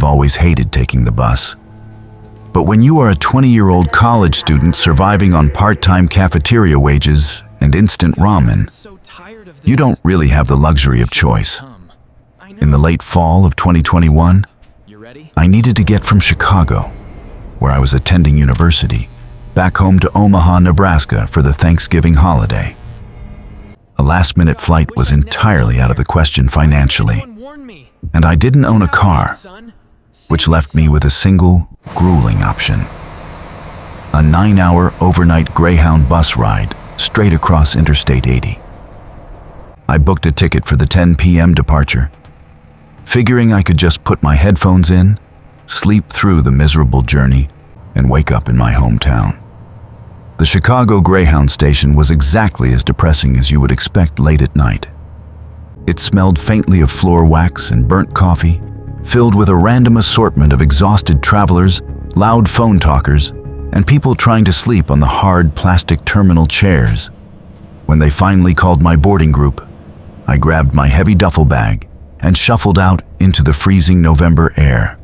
always hated taking the bus. But when you are a 20-year-old college student surviving on part-time cafeteria wages and instant ramen, you don't really have the luxury of choice. In the late fall of 2021, I needed to get from Chicago, where I was attending university, back home to Omaha, Nebraska for the Thanksgiving holiday. A last-minute flight was entirely out of the question financially, and I didn't own a car, which left me with a single, grueling option: a 9-hour overnight Greyhound bus ride straight across Interstate 80. I booked a ticket for the 10 p.m. departure, figuring I could just put my headphones in, sleep through the miserable journey, and wake up in my hometown. The Chicago Greyhound station was exactly as depressing as you would expect late at night. It smelled faintly of floor wax and burnt coffee, filled with a random assortment of exhausted travelers, loud phone talkers, and people trying to sleep on the hard plastic terminal chairs. When they finally called my boarding group, I grabbed my heavy duffel bag and shuffled out into the freezing November air.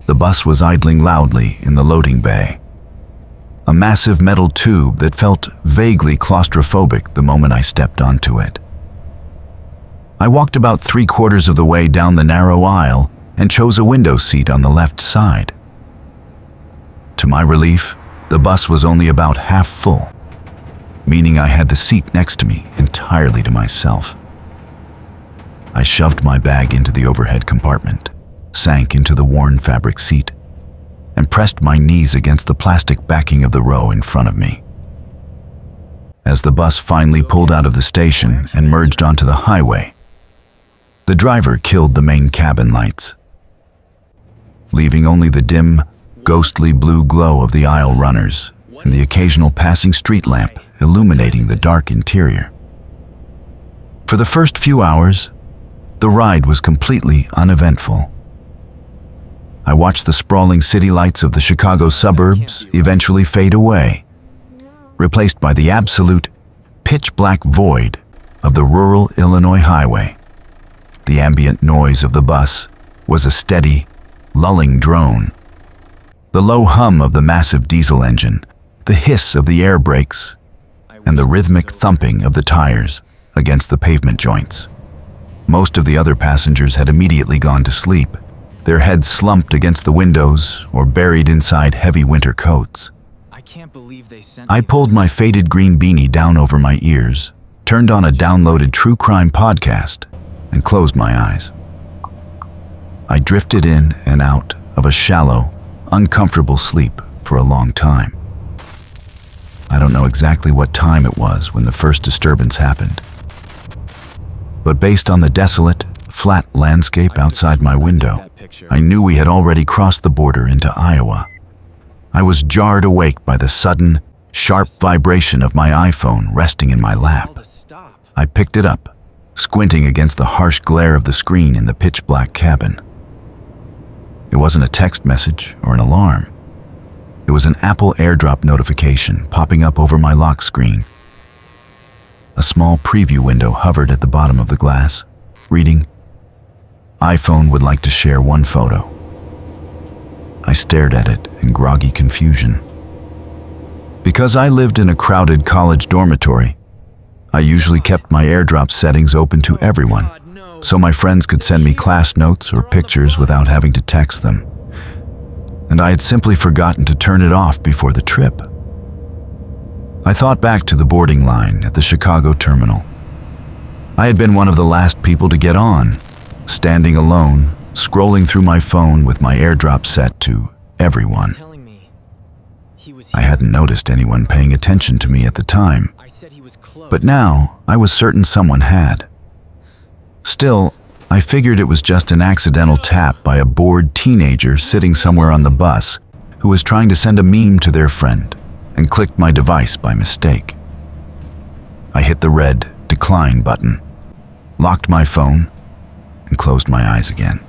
The bus was idling loudly in the loading bay, a massive metal tube that felt vaguely claustrophobic the moment I stepped onto it. I walked about 3/4 of the way down the narrow aisle and chose a window seat on the left side. To my relief, the bus was only about half full, meaning I had the seat next to me entirely to myself. I shoved my bag into the overhead compartment, sank into the worn fabric seat, and pressed my knees against the plastic backing of the row in front of me. As the bus finally pulled out of the station and merged onto the highway, the driver killed the main cabin lights, leaving only the dim, ghostly blue glow of the aisle runners and the occasional passing street lamp illuminating the dark interior. For the first few hours, the ride was completely uneventful. I watched the sprawling city lights of the Chicago suburbs eventually fade away, replaced by the absolute pitch-black void of the rural Illinois highway. The ambient noise of the bus was a steady, lulling drone. The low hum of the massive diesel engine, the hiss of the air brakes, and the rhythmic thumping of the tires against the pavement joints. Most of the other passengers had immediately gone to sleep, their heads slumped against the windows or buried inside heavy winter coats. I pulled my faded green beanie down over my ears, turned on a downloaded true crime podcast, and closed my eyes. I drifted in and out of a shallow, uncomfortable sleep for a long time. I don't know exactly what time it was when the first disturbance happened, but based on the desolate, flat landscape outside my window, I knew we had already crossed the border into Iowa. I was jarred awake by the sudden, sharp vibration of my iPhone resting in my lap. I picked it up, squinting against the harsh glare of the screen in the pitch-black cabin. It wasn't a text message or an alarm. It was an Apple AirDrop notification popping up over my lock screen. A small preview window hovered at the bottom of the glass, reading, "iPhone would like to share one photo." I stared at it in groggy confusion. Because I lived in a crowded college dormitory, I usually kept my AirDrop settings open to everyone, so my friends could send me class notes or pictures without having to text them. And I had simply forgotten to turn it off before the trip. I thought back to the boarding line at the Chicago terminal. I had been one of the last people to get on, standing alone, scrolling through my phone with my AirDrop set to everyone. I hadn't noticed anyone paying attention to me at the time, but now I was certain someone had. Still, I figured it was just an accidental tap by a bored teenager sitting somewhere on the bus who was trying to send a meme to their friend and clicked my device by mistake. I hit the red decline button, locked my phone, and closed my eyes again.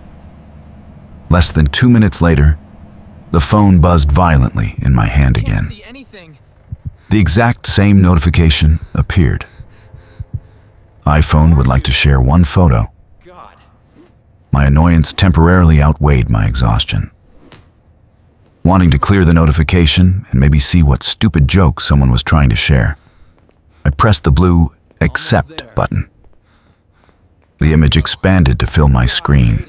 Less than 2 minutes later, the phone buzzed violently in my hand again. The exact same notification appeared. iPhone would like to share one photo. My annoyance temporarily outweighed my exhaustion. Wanting to clear the notification and maybe see what stupid joke someone was trying to share, I pressed the blue Accept button. The image expanded to fill my screen,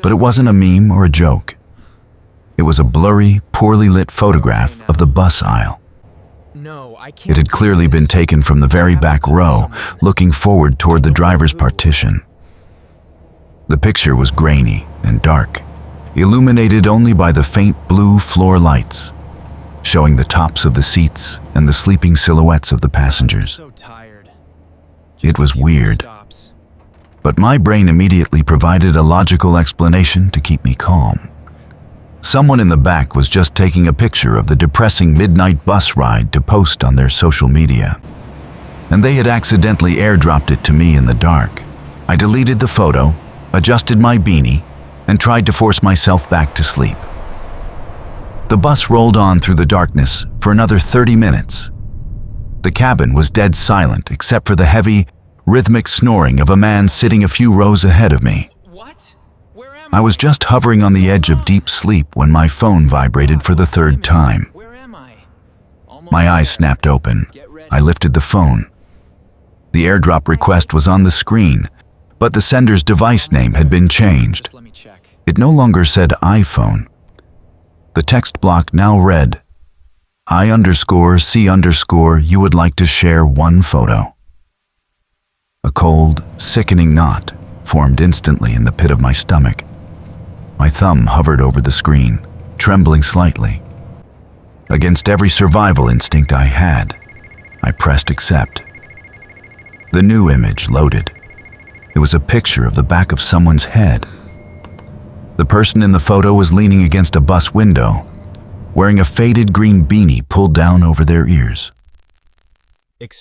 but it wasn't a meme or a joke. It was a blurry, poorly lit photograph of the bus aisle. It had clearly been taken from the very back row, looking forward toward the driver's partition. The picture was grainy and dark, illuminated only by the faint blue floor lights, showing the tops of the seats and the sleeping silhouettes of the passengers. It was weird, but my brain immediately provided a logical explanation to keep me calm. Someone in the back was just taking a picture of the depressing midnight bus ride to post on their social media, and they had accidentally airdropped it to me in the dark. I deleted the photo, adjusted my beanie, and tried to force myself back to sleep. The bus rolled on through the darkness for another 30 minutes. The cabin was dead silent except for the heavy, rhythmic snoring of a man sitting a few rows ahead of me. I was just hovering on the edge of deep sleep when my phone vibrated for the third time. My eyes snapped open. I lifted the phone. The AirDrop request was on the screen, but the sender's device name had been changed. It no longer said iPhone. The text block now read, I_C_ you would like to share one photo. A cold, sickening knot formed instantly in the pit of my stomach. My thumb hovered over the screen, trembling slightly. Against every survival instinct I had, I pressed accept. The new image loaded. It was a picture of the back of someone's head. The person in the photo was leaning against a bus window, wearing a faded green beanie pulled down over their ears.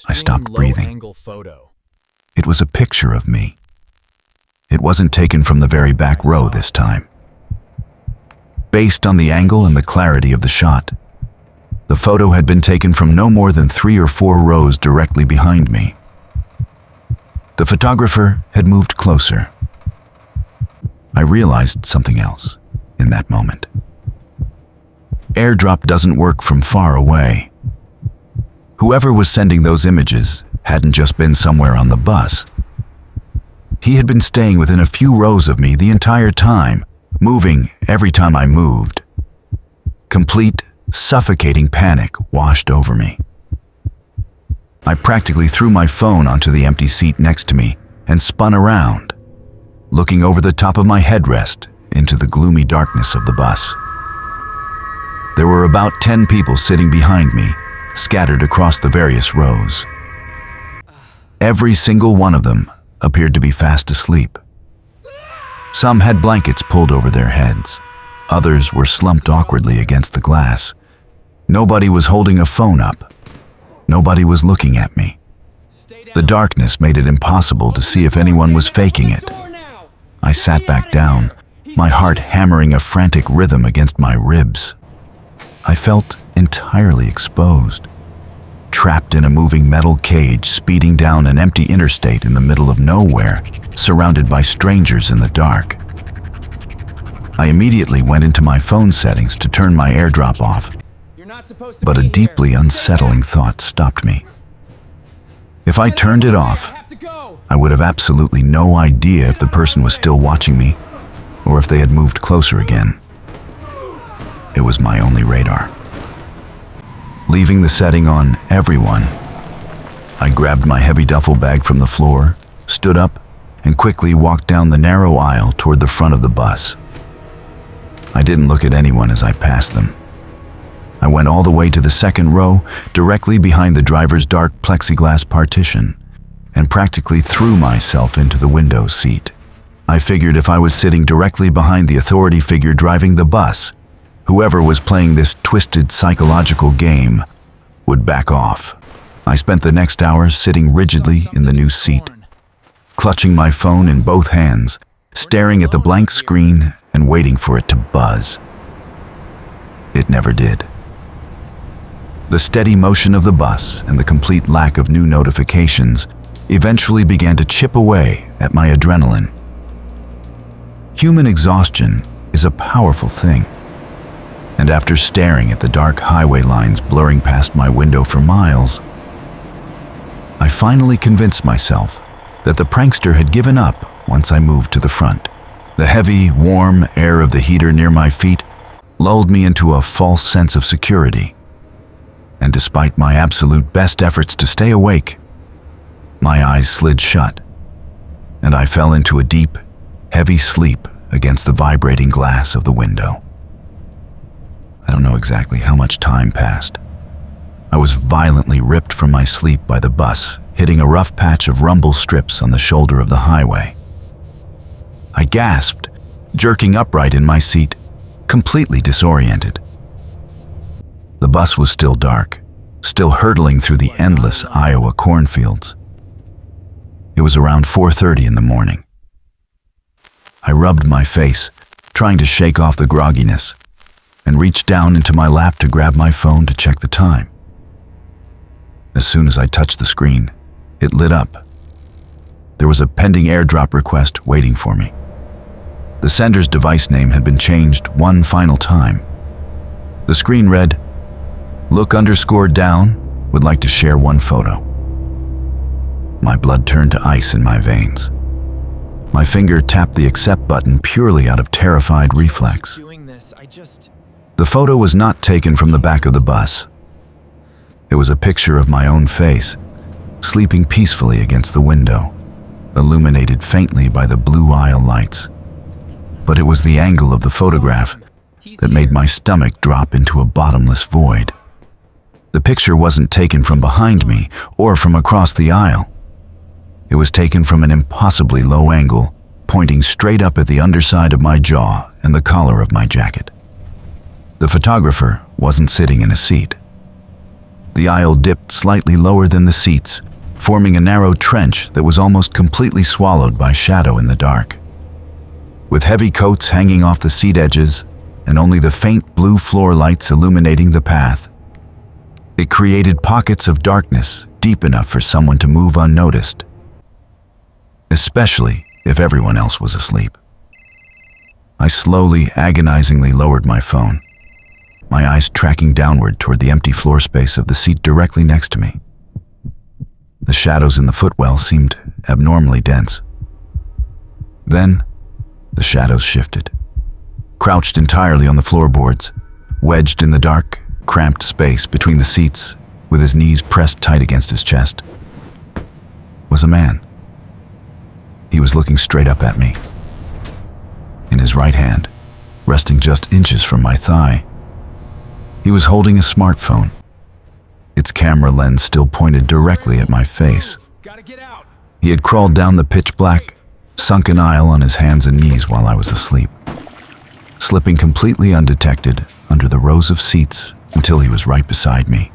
I stopped breathing. It was a picture of me. It wasn't taken from the very back row this time. Based on the angle and the clarity of the shot, the photo had been taken from no more than 3 or 4 rows directly behind me. The photographer had moved closer. I realized something else in that moment. AirDrop doesn't work from far away. Whoever was sending those images hadn't just been somewhere on the bus. He had been staying within a few rows of me the entire time, moving every time I moved. Complete, suffocating panic washed over me. I practically threw my phone onto the empty seat next to me and spun around, looking over the top of my headrest into the gloomy darkness of the bus. There were about 10 people sitting behind me, scattered across the various rows. Every single one of them appeared to be fast asleep. Some had blankets pulled over their heads. Others were slumped awkwardly against the glass. Nobody was holding a phone up. Nobody was looking at me. The darkness made it impossible to see if anyone was faking it. I sat back down, my heart hammering a frantic rhythm against my ribs. I felt entirely exposed, trapped in a moving metal cage speeding down an empty interstate in the middle of nowhere, surrounded by strangers in the dark. I immediately went into my phone settings to turn my AirDrop off, but a deeply unsettling thought stopped me. If I turned it off, I would have absolutely no idea if the person was still watching me or if they had moved closer again. It was my only radar. Leaving the setting on everyone, I grabbed my heavy duffel bag from the floor, stood up, and quickly walked down the narrow aisle toward the front of the bus. I didn't look at anyone as I passed them. I went all the way to the second row, directly behind the driver's dark plexiglass partition, and practically threw myself into the window seat. I figured if I was sitting directly behind the authority figure driving the bus, whoever was playing this twisted psychological game would back off. I spent the next hour sitting rigidly in the new seat, clutching my phone in both hands, staring at the blank screen and waiting for it to buzz. It never did. The steady motion of the bus and the complete lack of new notifications eventually began to chip away at my adrenaline. Human exhaustion is a powerful thing. And after staring at the dark highway lines blurring past my window for miles, I finally convinced myself that the prankster had given up once I moved to the front. The heavy, warm air of the heater near my feet lulled me into a false sense of security. And despite my absolute best efforts to stay awake, my eyes slid shut, and I fell into a deep, heavy sleep against the vibrating glass of the window. I don't know exactly how much time passed. I was violently ripped from my sleep by the bus, hitting a rough patch of rumble strips on the shoulder of the highway. I gasped, jerking upright in my seat, completely disoriented. The bus was still dark, still hurtling through the endless Iowa cornfields. It was around 4:30 in the morning. I rubbed my face, trying to shake off the grogginess, and reached down into my lap to grab my phone to check the time. As soon as I touched the screen, it lit up. There was a pending AirDrop request waiting for me. The sender's device name had been changed one final time. The screen read, "Look_down, would like to share one photo." My blood turned to ice in my veins. My finger tapped the accept button purely out of terrified reflex. The photo was not taken from the back of the bus. It was a picture of my own face, sleeping peacefully against the window, illuminated faintly by the blue aisle lights. But it was the angle of the photograph that made my stomach drop into a bottomless void. The picture wasn't taken from behind me or from across the aisle. It was taken from an impossibly low angle, pointing straight up at the underside of my jaw and the collar of my jacket. The photographer wasn't sitting in a seat. The aisle dipped slightly lower than the seats, forming a narrow trench that was almost completely swallowed by shadow in the dark. With heavy coats hanging off the seat edges and only the faint blue floor lights illuminating the path, it created pockets of darkness deep enough for someone to move unnoticed, especially if everyone else was asleep. I slowly, agonizingly lowered my phone, my eyes tracking downward toward the empty floor space of the seat directly next to me. The shadows in the footwell seemed abnormally dense. Then, the shadows shifted. Crouched entirely on the floorboards, wedged in the dark, cramped space between the seats, with his knees pressed tight against his chest, was a man. He was looking straight up at me. In his right hand, resting just inches from my thigh, he was holding a smartphone, its camera lens still pointed directly at my face. He had crawled down the pitch-black, sunken aisle on his hands and knees while I was asleep, slipping completely undetected under the rows of seats until he was right beside me.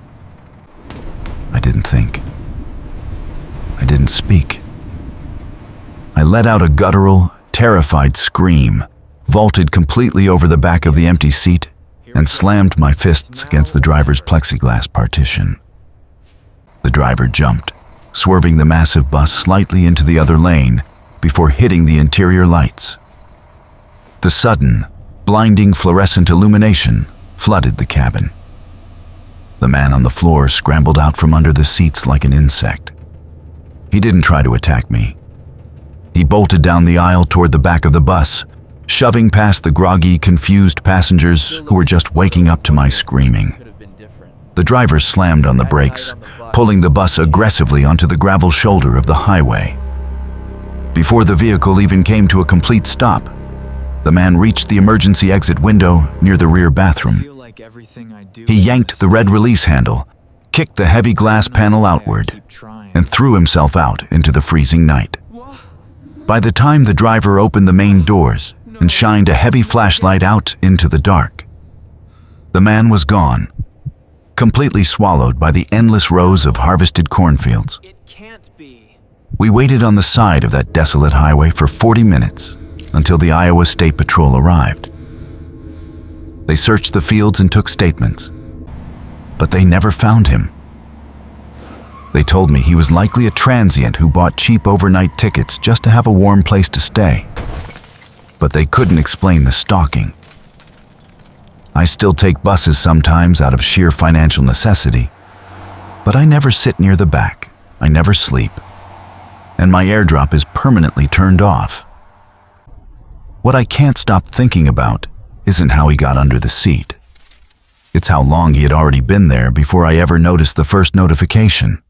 I didn't think. I didn't speak. I let out a guttural, terrified scream, vaulted completely over the back of the empty seat, and slammed my fists against the driver's plexiglass partition. The driver jumped, swerving the massive bus slightly into the other lane before hitting the interior lights. The sudden, blinding fluorescent illumination flooded the cabin. The man on the floor scrambled out from under the seats like an insect. He didn't try to attack me. He bolted down the aisle toward the back of the bus, shoving past the groggy, confused passengers who were just waking up to my screaming. The driver slammed on the brakes, pulling the bus aggressively onto the gravel shoulder of the highway. Before the vehicle even came to a complete stop, the man reached the emergency exit window near the rear bathroom. He yanked the red release handle, kicked the heavy glass panel outward, and threw himself out into the freezing night. By the time the driver opened the main doors and shined a heavy flashlight out into the dark, the man was gone, completely swallowed by the endless rows of harvested cornfields. We waited on the side of that desolate highway for 40 minutes until the Iowa State Patrol arrived. They searched the fields and took statements, but they never found him. They told me he was likely a transient who bought cheap overnight tickets just to have a warm place to stay. but they couldn't explain the stalking. I still take buses sometimes out of sheer financial necessity, but I never sit near the back. I never sleep. And my AirDrop is permanently turned off. What I can't stop thinking about isn't how he got under the seat. It's how long he had already been there before I ever noticed the first notification.